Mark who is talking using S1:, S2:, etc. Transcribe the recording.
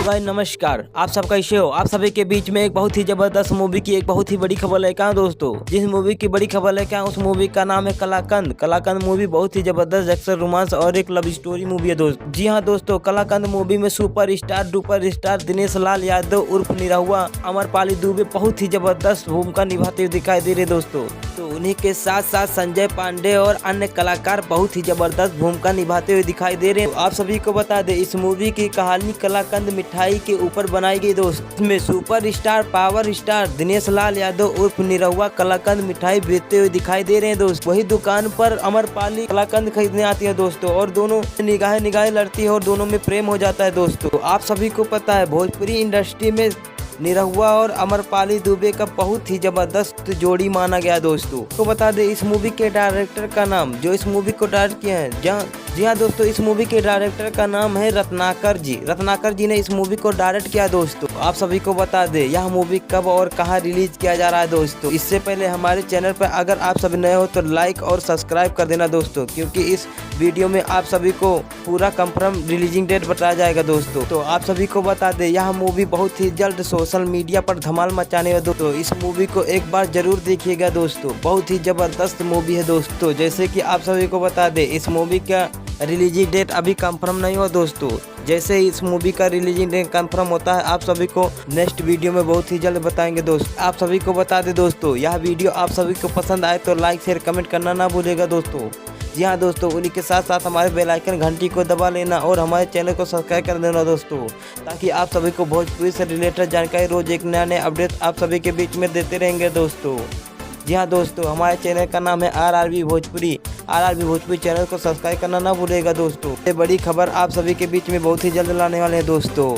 S1: Guys नमस्कार। आप सब कैसे हो? आप सभी के बीच में एक बहुत ही जबरदस्त मूवी की एक बहुत ही बड़ी खबर लेकर आया दोस्तों। जिस मूवी की बड़ी खबर लेकर आया उस मूवी का नाम है कलाकंद। कलाकंद मूवी बहुत ही जबरदस्त एक्शन रोमांस और एक लव स्टोरी मूवी है दोस्तों। जी हाँ दोस्तों, कलाकंद मूवी में सुपर स्टार दिनेश लाल यादव उर्फ निरहुआ अमरपाली दुबे बहुत ही जबरदस्त भूमिका निभाते हुए दिखाई दे रहे दोस्तों। तो उन्हीं के साथ साथ संजय पांडे और अन्य कलाकार बहुत ही जबरदस्त भूमिका निभाते हुए दिखाई दे रहे हैं। आप सभी को बता दें, इस मूवी की कहानी कलाकंद मिठाई के ऊपर बनाई गई दोस्त। इसमें super star power star Dinesh Lal Yadav उर्फ निरहुआ कलाकंद मिठाई बेचते हुए दिखाई दे रहे हैं दोस्त। वही दुकान पर अमरपाली कलाकंद खरीदने आती है दोस्तों और दोनों निगाहें लड़ती है और दोनों में प्रेम हो जाता है दोस्तों। आप सभी को पता है, भोजपुरी इंडस्ट्री में निरहुआ और अमरपाली दुबे का बहुत ही जबरदस्त जोड़ी माना गया दोस्तों। तो बता दे, इस मूवी के डायरेक्टर का नाम जो इस मूवी को डायरेक्ट किया है, जी हाँ दोस्तों, इस मूवी के डायरेक्टर का नाम है रत्नाकर जी। रत्नाकर जी ने इस मूवी को डायरेक्ट किया दोस्तों। आप सभी को बता दे, यह मूवी कब और कहां रिलीज किया जा रहा है दोस्तों। इससे पहले हमारे चैनल पर अगर आप सभी नए हो तो लाइक और सब्सक्राइब कर देना दोस्तों, क्योंकि इस वीडियो में आप सभी को पूरा कंफर्म रिलीजिंग डेट बताया जाएगा दोस्तों। तो आप सभी को बता दे, यह मूवी बहुत ही जल्द सोशल मीडिया पर धमाल मचाने वाला दोस्तों। इस मूवी को एक बार जरूर देखिएगा दोस्तों, बहुत ही जबरदस्त मूवी है दोस्तों। जैसे कि आप सभी को बता दे, इस मूवी का रिलीजिंग डेट अभी कंफर्म नहीं हुआ दोस्तों। जैसे इस मूवी का रिलीजिंग डेट कंफर्म होता है, आप सभी को नेक्स्ट वीडियो में बहुत ही जल्द बताएंगे दोस्त। आप सभी को बता दे दोस्तों, यह वीडियो आप सभी को पसंद आए तो लाइक शेयर कमेंट करना ना भूलेगा दोस्तों। जी हाँ दोस्तों, उन्हीं के साथ साथ हमारे बेल आइकन घंटी को दबा लेना और हमारे चैनल को सब्सक्राइब कर देना दोस्तों, ताकि आप सभी को भोजपुरी से रिलेटेड जानकारी रोज एक नया अपडेट आप सभी के बीच में देते रहेंगे दोस्तों। जी हाँ दोस्तों, हमारे चैनल का नाम है RRB Bhojpuri. RRB Bhojpuri channel को सब्सक्राइब करना ना भूलेगा दोस्तों। ये बड़ी खबर आप सभी के बीच में बहुत ही जल्द लाने वाले हैं दोस्तों।